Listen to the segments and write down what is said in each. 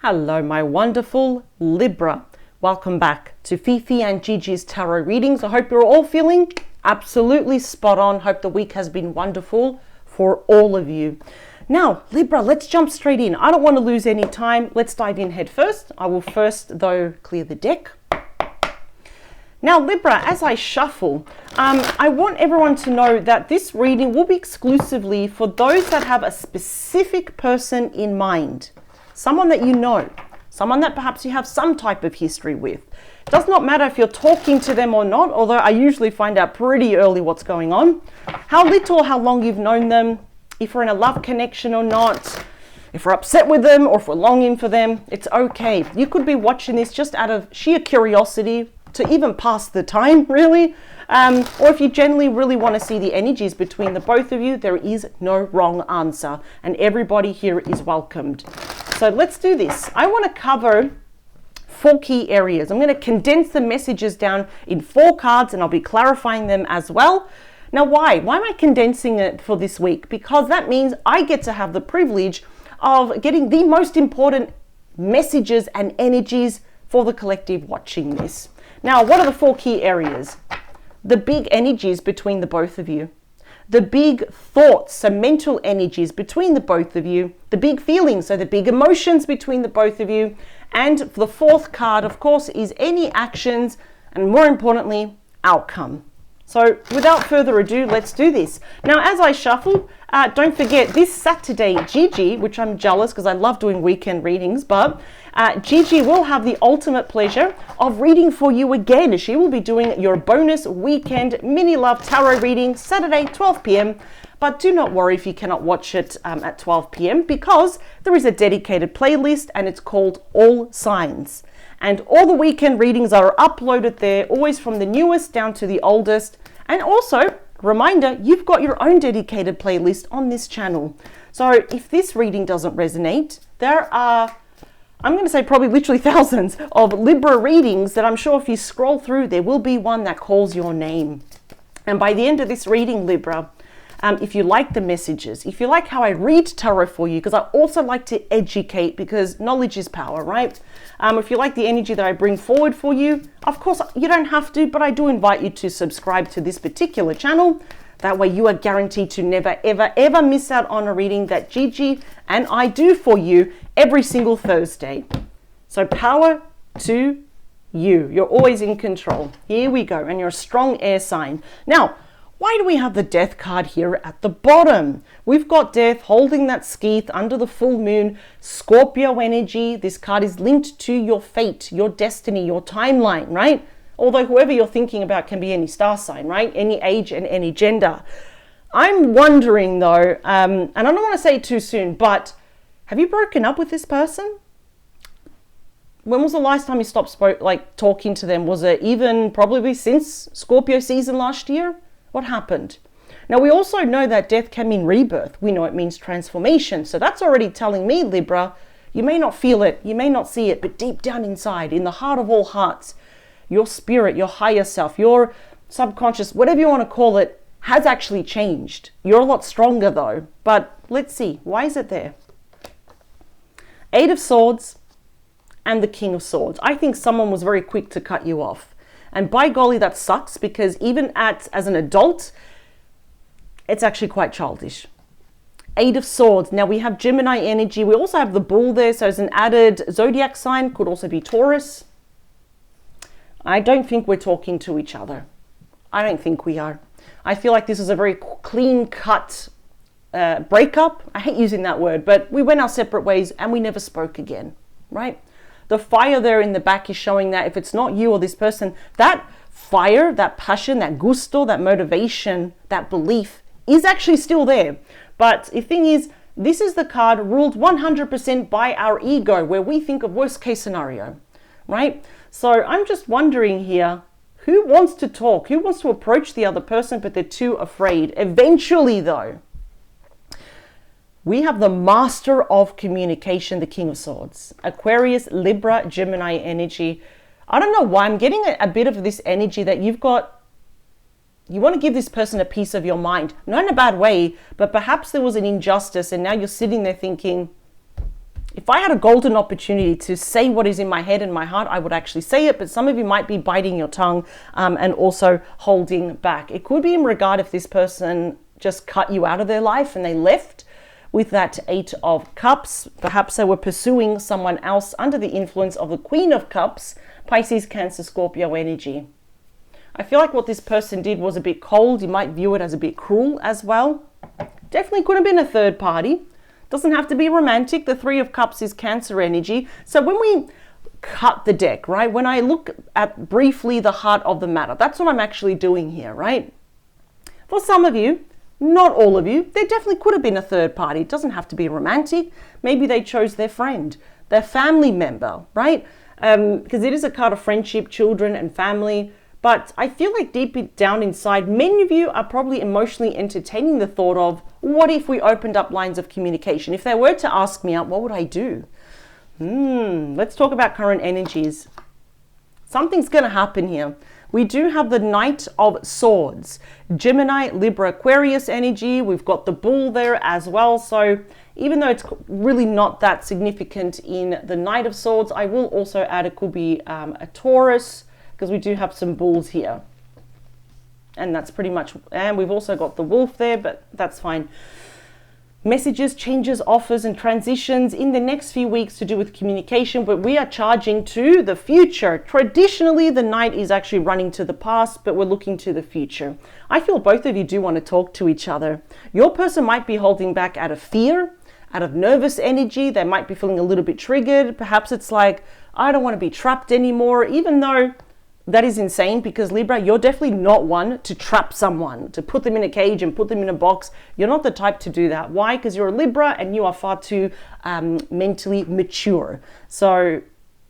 Hello, my wonderful Libra. Welcome back to Fifi and Gigi's tarot readings. I hope you're all feeling absolutely spot on. Hope the week has been wonderful for all of you. Now, Libra, let's jump straight in. I don't want to lose any time. Let's dive in head first. I will first, though, clear the deck. Now, Libra, as I shuffle, I want everyone to know that this reading will be exclusively for those that have a specific person in mind. Someone that you know, someone that perhaps you have some type of history with. It does not matter if you're talking to them or not, although I usually find out pretty early what's going on. How little or how long you've known them, if we're in a love connection or not, if we're upset with them or if we're longing for them, it's okay. You could be watching this just out of sheer curiosity to even pass the time, really. Or if you genuinely really want to see the energies between the both of you, there is no wrong answer and everybody here is welcomed. So let's do this. I want to cover 4 key areas. I'm going to condense the messages down in 4 cards and I'll be clarifying them as well. Now, why? Why am I condensing it for this week? Because that means I get to have the privilege of getting the most important messages and energies for the collective watching this. Now, what are the 4 key areas? The big energies between the both of you. The big thoughts, so mental energies between the both of you. The big feelings, so the big emotions between the both of you. And the 4th card, of course, is any actions and, more importantly, outcome. So without further ado, let's do this. Now, as I shuffle, don't forget this Saturday, Gigi, which I'm jealous because I love doing weekend readings, but Gigi will have the ultimate pleasure of reading for you again. She will be doing your bonus weekend mini love tarot reading Saturday, 12 p.m. But do not worry if you cannot watch it at 12 p.m. because there is a dedicated playlist and it's called All Signs. And all the weekend readings are uploaded there, always from the newest down to the oldest. And also, reminder, you've got your own dedicated playlist on this channel. So if this reading doesn't resonate, there are, I'm going to say probably literally thousands of Libra readings that I'm sure if you scroll through, there will be one that calls your name. And by the end of this reading, Libra, if you like the messages, if you like how I read tarot for you, because I also like to educate because knowledge is power, right? If you like the energy that I bring forward for you, of course, you don't have to, but I do invite you to subscribe to this particular channel. That way you are guaranteed to never, ever, ever miss out on a reading that Gigi and I do for you every single Thursday. So power to you. You're always in control. Here we go. And you're a strong air sign. Now, why do we have the Death card here at the bottom? We've got Death holding that skeeth under the full moon, Scorpio energy. This card is linked to your fate, your destiny, your timeline, right? Although whoever you're thinking about can be any star sign, right? Any age and any gender. I'm wondering though, and I don't want to say it too soon, but have you broken up with this person? When was the last time you stopped talking to them? Was it even probably since Scorpio season last year? What happened? Now, we also know that death can mean rebirth. We know it means transformation. So that's already telling me, Libra, you may not feel it, you may not see it, but deep down inside, in the heart of all hearts, your spirit, your higher self, your subconscious, whatever you want to call it, has actually changed. You're a lot stronger though. But let's see, why is it there? 8 of Swords and the King of Swords. I think someone was very quick to cut you off. And by golly, that sucks because even as an adult, it's actually quite childish. 8 of Swords. Now we have Gemini energy. We also have the Bull there. So as an added zodiac sign, could also be Taurus. I don't think we're talking to each other. I don't think we are. I feel like this is a very clean-cut breakup. I hate using that word, but we went our separate ways and we never spoke again, right? The fire there in the back is showing that if it's not you or this person, that fire, that passion, that gusto, that motivation, that belief is actually still there. But the thing is, this is the card ruled 100% by our ego, where we think of worst case scenario, right? So I'm just wondering here, who wants to talk? Who wants to approach the other person, but they're too afraid? Eventually, though, we have the master of communication, the King of Swords. Aquarius, Libra, Gemini energy. I don't know why I'm getting a bit of this energy that you want to give this person a piece of your mind. Not in a bad way, but perhaps there was an injustice and now you're sitting there thinking, If I had a golden opportunity to say what is in my head and my heart, I would actually say it, but some of you might be biting your tongue and also holding back. It could be in regard if this person just cut you out of their life and they left with that 8 of Cups. Perhaps they were pursuing someone else under the influence of the Queen of Cups, Pisces, Cancer, Scorpio energy. I feel like what this person did was a bit cold. You might view it as a bit cruel as well. Definitely could have been a third party. Doesn't have to be romantic. The 3 of Cups is Cancer energy. So when we cut the deck, right, when I look at briefly the heart of the matter, that's what I'm actually doing here, right? For some of you, not all of you, there definitely could have been a third party. It doesn't have to be romantic. Maybe they chose their friend, their family member, right? Because it is a card of friendship, children and family. But I feel like deep down inside, many of you are probably emotionally entertaining the thought of, what if we opened up lines of communication? If they were to ask me out, what would I do? Let's talk about current energies. Something's going to happen here. We do have the Knight of Swords, Gemini, Libra, Aquarius energy. We've got the Bull there as well. So even though it's really not that significant in the Knight of Swords, I will also add it could be a Taurus, because we do have some bulls here. And that's pretty much, and we've also got the wolf there, but that's fine. Messages, changes, offers, and transitions in the next few weeks to do with communication, but we are charging to the future. Traditionally, the Knight is actually running to the past, but we're looking to the future. I feel both of you do want to talk to each other. Your person might be holding back out of fear, out of nervous energy. They might be feeling a little bit triggered. Perhaps it's like, I don't want to be trapped anymore, even though that is insane, because Libra, you're definitely not one to trap someone, to put them in a cage and put them in a box. You're not the type to do that. Why? Because you're a Libra and you are far too mentally mature. So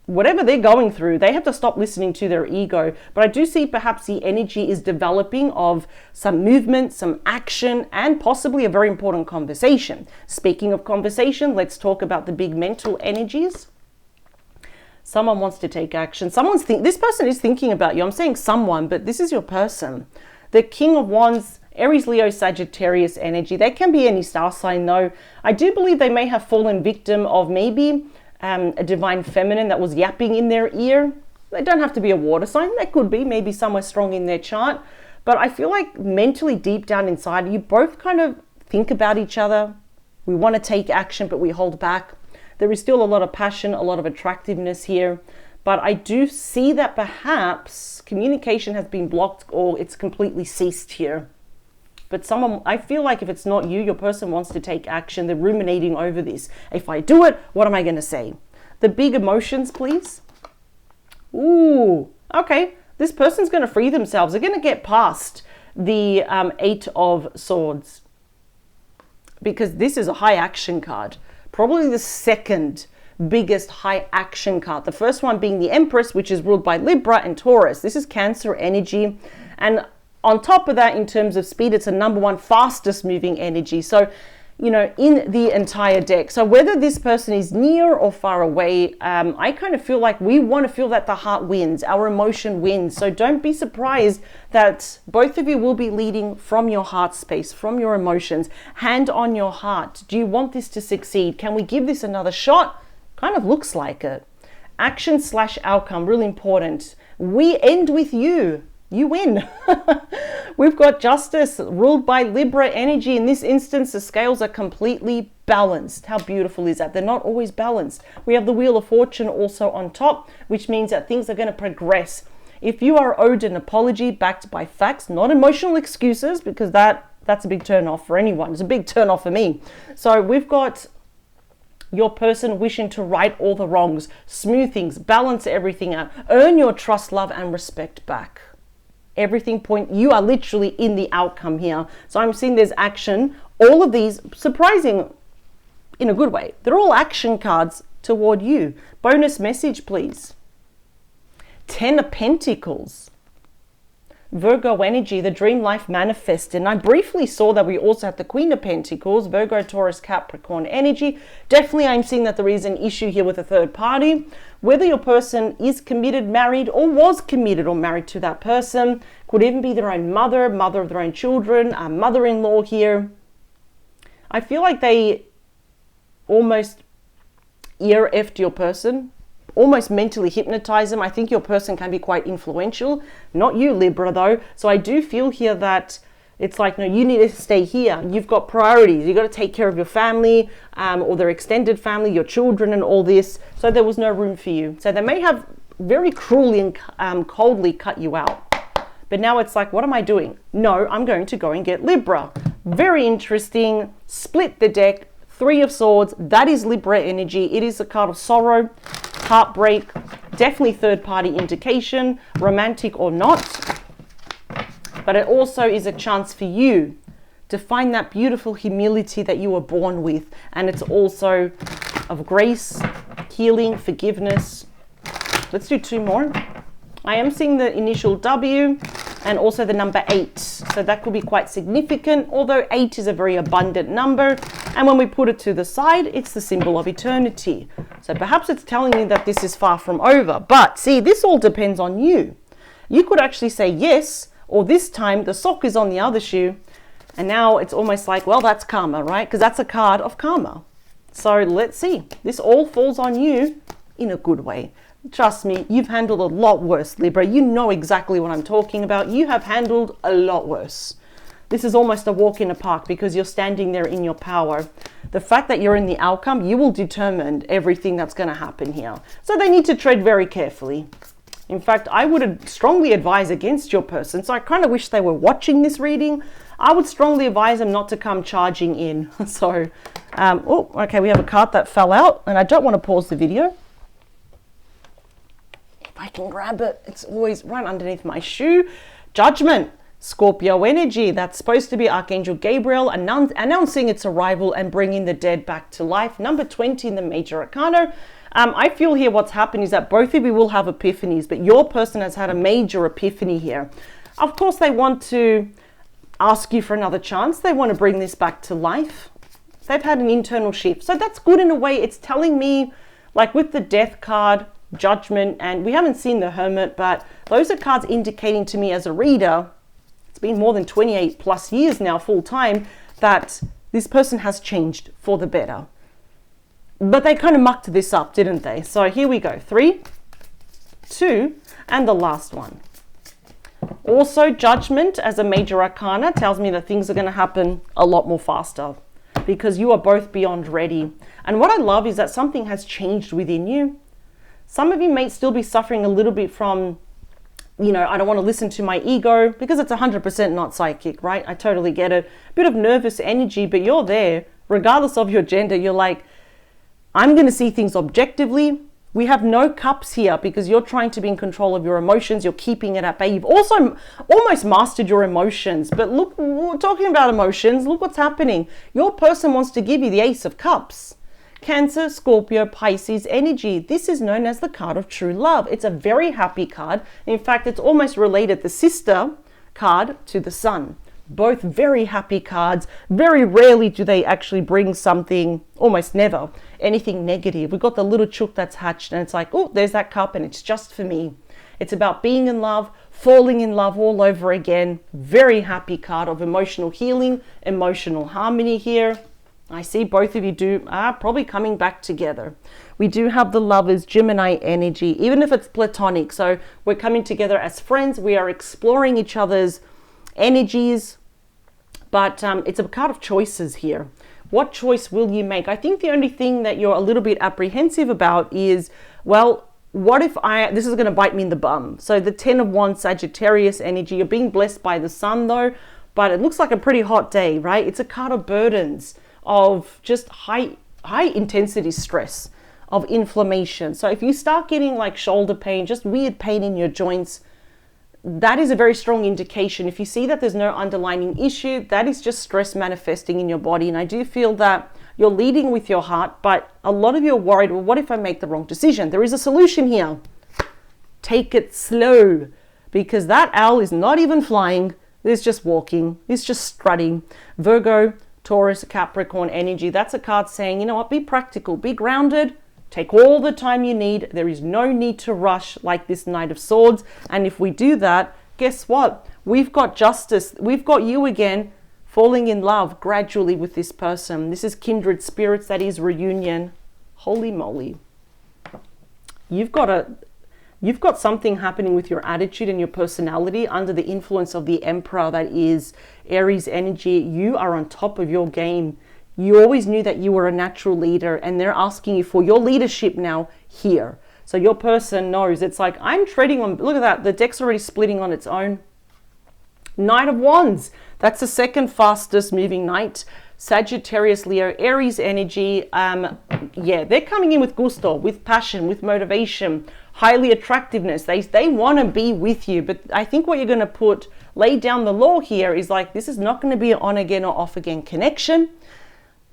whatever they're going through, they have to stop listening to their ego. But I do see perhaps the energy is developing of some movement, some action, and possibly a very important conversation. Speaking of conversation, let's talk about the big mental energies. Someone wants to take action. This person is thinking about you. I'm saying someone, but this is your person. The King of Wands, Aries, Leo, Sagittarius energy. They can be any star sign though. I do believe they may have fallen victim of maybe a divine feminine that was yapping in their ear. They don't have to be a water sign. They could be maybe somewhere strong in their chart. But I feel like mentally deep down inside, you both kind of think about each other. We want to take action, but we hold back. There is still a lot of passion, a lot of attractiveness here, but I do see that perhaps communication has been blocked or it's completely ceased here. But I feel like if it's not you, your person wants to take action. They're ruminating over this. If I do it, what am I going to say? The big emotions, please. Ooh, okay. This person's going to free themselves. They're going to get past the 8 of Swords, because this is a high action card. Probably the second biggest high action card. The first one being the Empress, which is ruled by Libra and Taurus. This is Cancer energy. And on top of that, in terms of speed, it's a #1 fastest moving energy. So, you know, in the entire deck. So whether this person is near or far away, I kind of feel like we want to feel that the heart wins, our emotion wins. So don't be surprised that both of you will be leading from your heart space, from your emotions. Hand on your heart. Do you want this to succeed? Can we give this another shot? Kind of looks like it. Action / outcome, really important. We end with you. You win. We've got Justice ruled by Libra energy. In this instance, the scales are completely balanced. How beautiful is that? They're not always balanced. We have the Wheel of Fortune also on top, which means that things are going to progress. If you are owed an apology backed by facts, not emotional excuses, because that's a big turn off for anyone. It's a big turn off for me. So we've got your person wishing to right all the wrongs, smooth things, balance everything out, earn your trust, love, and respect back. You are literally in the outcome here. So I'm seeing there's action. All of these, surprising in a good way, they're all action cards toward you. Bonus message, please. 10 of Pentacles. Virgo energy, the dream life manifested. And I briefly saw that we also had the Queen of Pentacles, Virgo, Taurus, Capricorn energy. Definitely I'm seeing that there is an issue here with a third party. Whether your person is committed, married, or was committed or married to that person, could even be their own mother of their own children, a mother-in-law here. I feel like they almost EF'd your person, almost mentally hypnotize them. I think your person can be quite influential. Not you, Libra, though. So I do feel here that it's like, no, you need to stay here. You've got priorities. You've got to take care of your family or their extended family, your children and all this. So there was no room for you. So they may have very cruelly and coldly cut you out. But now it's like, what am I doing? No, I'm going to go and get Libra. Very interesting. Split the deck. 3 of Swords. That is Libra energy. It is a card of sorrow, heartbreak, definitely third party indication, romantic or not. But it also is a chance for you to find that beautiful humility that you were born with. And it's also of grace, healing, forgiveness. Let's do 2 more. I am seeing the initial W and also the number 8. So that could be quite significant, although 8 is a very abundant number. And when we put it to the side, it's the symbol of eternity. So perhaps it's telling you that this is far from over. But see, this all depends on you. You could actually say yes, or this time the sock is on the other shoe. And now it's almost like, well, that's karma, right? Because that's a card of karma. So let's see. This all falls on you in a good way. Trust me, you've handled a lot worse, Libra. You know exactly what I'm talking about. You have handled a lot worse. This is almost a walk in the park because you're standing there in your power. The fact that you're in the outcome, you will determine everything that's going to happen here. So they need to tread very carefully. In fact, I would strongly advise against your person. So I kind of wish they were watching this reading. I would strongly advise them not to come charging in. So, oh, okay, we have a card that fell out and I don't want to pause the video. If I can grab it, it's always right underneath my shoe. Judgment, Scorpio energy. That's supposed to be Archangel Gabriel announcing its arrival and bringing the dead back to life. Number 20 in the major arcana. I feel here what's happened is that both of you will have epiphanies, but your person has had a major epiphany here. Of course, they want to ask you for another chance. They want to bring this back to life. They've had an internal shift. So that's good in a way. It's telling me, like with the death card, Judgment, and we haven't seen the Hermit, but those are cards indicating to me as a reader, it's been more than 28 plus years now full time, that this person has changed for the better. But they kind of mucked this up, didn't they? So here we go. 3, 2, and the last one. Also, Judgment as a major arcana tells me that things are going to happen a lot more faster because you are both beyond ready. And what I love is that something has changed within you. Some of you may still be suffering a little bit from, you know, I don't want to listen to my ego because it's 100% not psychic, right? I totally get it. A bit of nervous energy, but you're there. Regardless of your gender, you're like, I'm going to see things objectively. We have no cups here because you're trying to be in control of your emotions. You're keeping it at bay. You've also almost mastered your emotions. But look, we're talking about emotions. Look what's happening. Your person wants to give you the Ace of Cups. Cancer, Scorpio, Pisces energy. This is known as the card of true love. It's a very happy card. In fact, it's almost related, the sister card, to the Sun. Both very happy cards. Very rarely do they actually bring something, almost never, anything negative. We've got the little chook that's hatched and it's like, oh, there's that cup and it's just for me. It's about being in love, falling in love all over again. Very happy card of emotional healing, emotional harmony here. I see both of you are probably coming back together. We do have the Lovers, Gemini energy, even if it's platonic. So we're coming together as friends. We are exploring each other's energies, but it's a card of choices here. What choice will you make? I think the only thing that you're a little bit apprehensive about is, well, what if this is going to bite me in the bum? So the 10 of Wands, Sagittarius energy, you're being blessed by the Sun though, but it looks like a pretty hot day, right? It's a card of burdens, of just high intensity stress, of inflammation. So if you start getting like shoulder pain, just weird pain in your joints, that is a very strong indication. If you see that there's no underlying issue, that is just stress manifesting in your body. And I do feel that you're leading with your heart, but a lot of you are worried, well, what if I make the wrong decision? There is a solution here. Take it slow, because that owl is not even flying. It's just walking. It's just strutting. Virgo, Taurus, Capricorn energy. That's a card saying, you know what, be practical, be grounded, take all the time you need. There is no need to rush like this Knight of Swords. And if we do that, guess what? We've got justice. We've got you again falling in love gradually with this person. This is kindred spirits, that is reunion. Holy moly. You've got something happening with your attitude and your personality under the influence of the Emperor, that is Aries energy. You are on top of your game. You always knew that you were a natural leader, and they're asking you for your leadership now here. So your person knows. It's like, I'm treading on, look at that, the deck's already splitting on its own. Knight of Wands, that's the second fastest moving knight. Sagittarius, Leo, Aries energy. Yeah, they're coming in with gusto, with passion, with motivation, highly attractiveness. They want to be with you. But I think what you're going to lay down the law here is like, this is not going to be an on again or off again connection.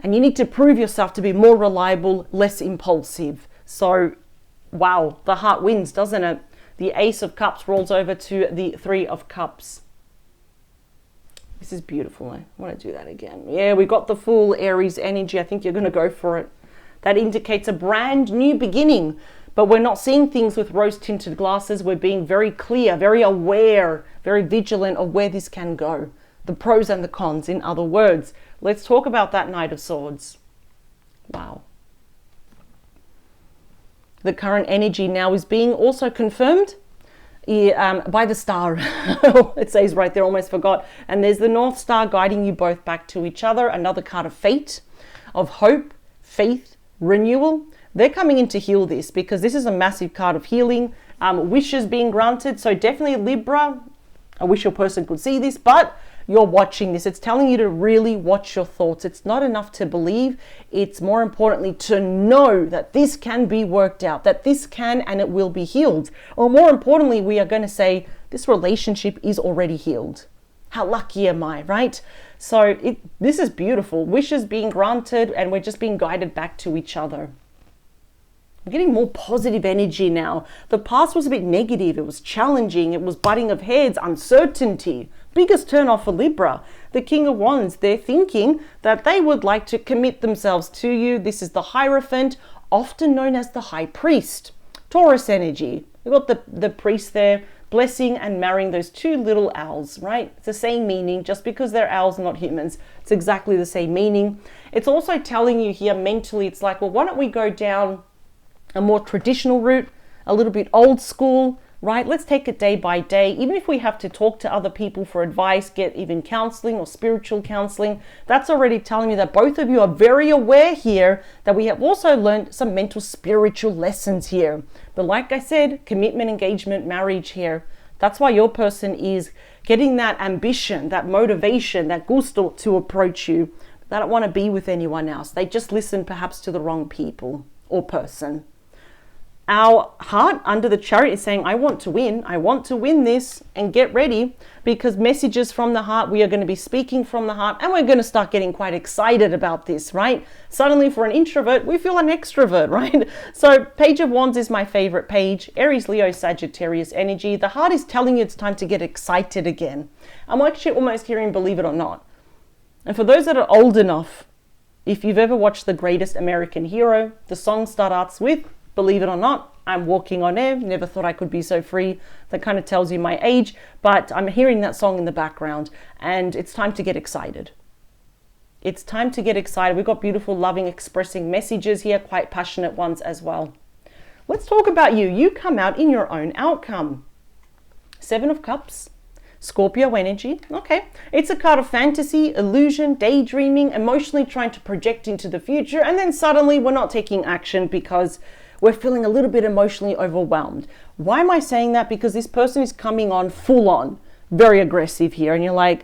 And you need to prove yourself to be more reliable, less impulsive. So, wow, the heart wins, doesn't it? The Ace of Cups rolls over to the Three of Cups. This is beautiful. I want to do that again. Yeah, we got the full Aries energy. I think you're going to go for it. That indicates a brand new beginning. But we're not seeing things with rose-tinted glasses. We're being very clear, very aware, very vigilant of where this can go. The pros and the cons, in other words. Let's talk about that Knight of Swords. Wow. The current energy now is being also confirmed by the star. It says right there, almost forgot. And there's the North Star guiding you both back to each other. Another card of fate, of hope, faith, renewal. They're coming in to heal this, because this is a massive card of healing. Wishes being granted. So definitely Libra, I wish your person could see this, but you're watching this. It's telling you to really watch your thoughts. It's not enough to believe. It's more importantly to know that this can be worked out, that this can and it will be healed. Or more importantly, we are going to say this relationship is already healed. How lucky am I, right? So this is beautiful. Wishes being granted, and we're just being guided back to each other. I'm getting more positive energy now. The past was a bit negative. It was challenging. It was butting of heads, uncertainty. Biggest turn off for Libra. The King of Wands, they're thinking that they would like to commit themselves to you. This is the Hierophant, often known as the High Priest. Taurus energy. We've got the priest there, blessing and marrying those two little owls, right? It's the same meaning. Just because they're owls, not humans, it's exactly the same meaning. It's also telling you here mentally, it's like, well, why don't we go down a more traditional route, a little bit old school, right? Let's take it day by day. Even if we have to talk to other people for advice, get even counseling or spiritual counseling, that's already telling me that both of you are very aware here that we have also learned some mental spiritual lessons here. But like I said, commitment, engagement, marriage here. That's why your person is getting that ambition, that motivation, that gusto to approach you. They don't want to be with anyone else. They just listen perhaps to the wrong people or person. Our heart under the Chariot is saying, I want to win this, and get ready, because messages from the heart, we are going to be speaking from the heart, and we're going to start getting quite excited about this, right? Suddenly for an introvert, we feel an extrovert, right? So Page of Wands is my favorite page. Aries, Leo, Sagittarius energy. The heart is telling you it's time to get excited again. I'm actually almost hearing believe it or not. And for those that are old enough, if you've ever watched The Greatest American Hero, the song starts with, believe it or not, I'm walking on air. Never thought I could be so free. That kind of tells you my age, but I'm hearing that song in the background, and it's time to get excited. It's time to get excited. We've got beautiful, loving, expressing messages here, quite passionate ones as well. Let's talk about you. You come out in your own outcome. Seven of Cups, Scorpio energy. Okay, it's a card of fantasy, illusion, daydreaming, emotionally trying to project into the future, and then suddenly we're not taking action because we're feeling a little bit emotionally overwhelmed. Why am I saying that? Because this person is coming on full on, very aggressive here. And you're like,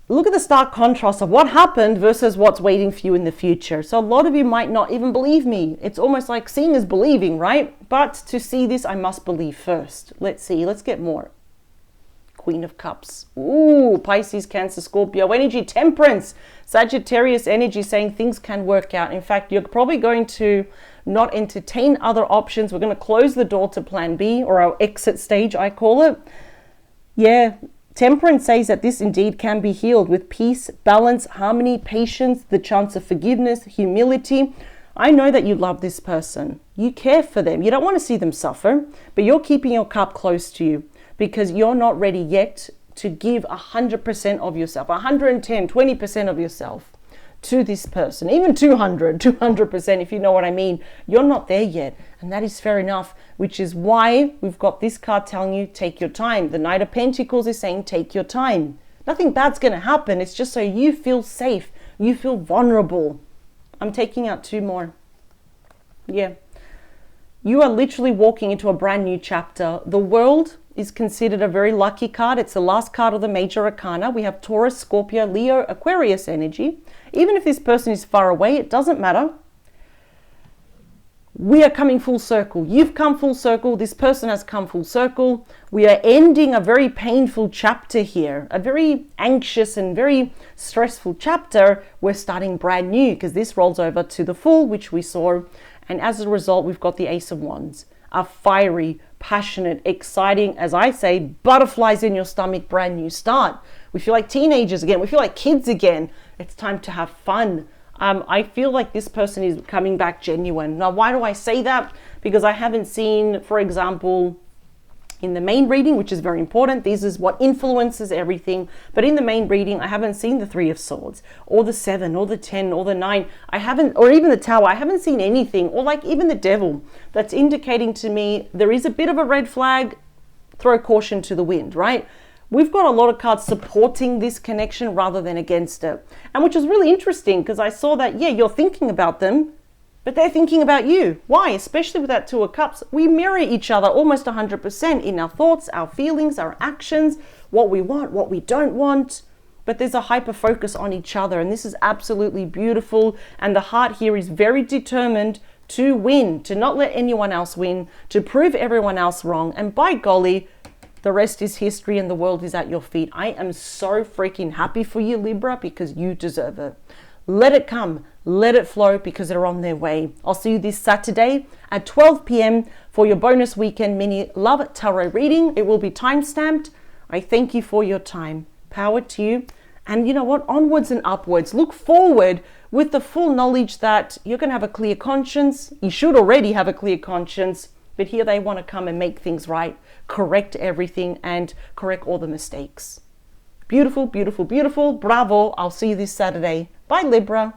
look at the stark contrast of what happened versus what's waiting for you in the future. So a lot of you might not even believe me. It's almost like seeing is believing, right? But to see this, I must believe first. Let's see, let's get more. Queen of Cups. Ooh, Pisces, Cancer, Scorpio energy, Temperance, Sagittarius energy, saying things can work out. In fact, you're probably going to not entertain other options. We're going to close the door to plan B, or our exit stage, I call it. Yeah, Temperance says that this indeed can be healed with peace, balance, harmony, patience, the chance of forgiveness, humility. I know that you love this person. You care for them. You don't want to see them suffer, but you're keeping your cup close to you because you're not ready yet to give 100% of yourself, 110, 20% of yourself to this person, even 200% if you know what I mean. You're not there yet, and that is fair enough, which is why we've got this card telling you take your time. The Knight of Pentacles is saying take your time. Nothing bad's going to happen. It's just so you feel safe, you feel vulnerable. I'm taking out two more. Yeah. You are literally walking into a brand new chapter. The World is considered a very lucky card. It's the last card of the major arcana. We have Taurus, Scorpio, Leo, Aquarius energy. Even if this person is far away, it doesn't matter. We are coming full circle. You've come full circle. This person has come full circle. We are ending a very painful chapter here, a very anxious and very stressful chapter. We're starting brand new because this rolls over to the Fool, which we saw. And as a result, we've got the Ace of Wands, a fiery, passionate, exciting, as I say, butterflies in your stomach, brand new start. We feel like teenagers again. We feel like kids again. It's time to have fun. I feel like this person is coming back genuine. Now, why do I say that? Because I haven't seen, for example, in the main reading, which is very important, this is what influences everything. But in the main reading, I haven't seen the Three of Swords or the 7 or the 10 or the 9. I haven't, or even the Tower. I haven't seen anything, or like even the Devil, that's indicating to me there is a bit of a red flag. Throw caution to the wind, right? We've got a lot of cards supporting this connection rather than against it. And which is really interesting because I saw that, yeah, you're thinking about them, but they're thinking about you. Why? Especially with that Two of Cups. We mirror each other almost 100% in our thoughts, our feelings, our actions, what we want, what we don't want. But there's a hyper focus on each other. And this is absolutely beautiful. And the heart here is very determined to win, to not let anyone else win, to prove everyone else wrong. And by golly, the rest is history and the world is at your feet. I am so freaking happy for you, Libra, because you deserve it. Let it come, let it flow, because they're on their way. I'll see you this Saturday at 12 p.m. for your bonus weekend mini Love Tarot reading. It will be time-stamped. I thank you for your time. Power to you. And you know what? Onwards and upwards. Look forward with the full knowledge that you're going to have a clear conscience. You should already have a clear conscience. But here they want to come and make things right, correct everything, and correct all the mistakes. Beautiful, beautiful, beautiful. Bravo. I'll see you this Saturday. Bye, Libra.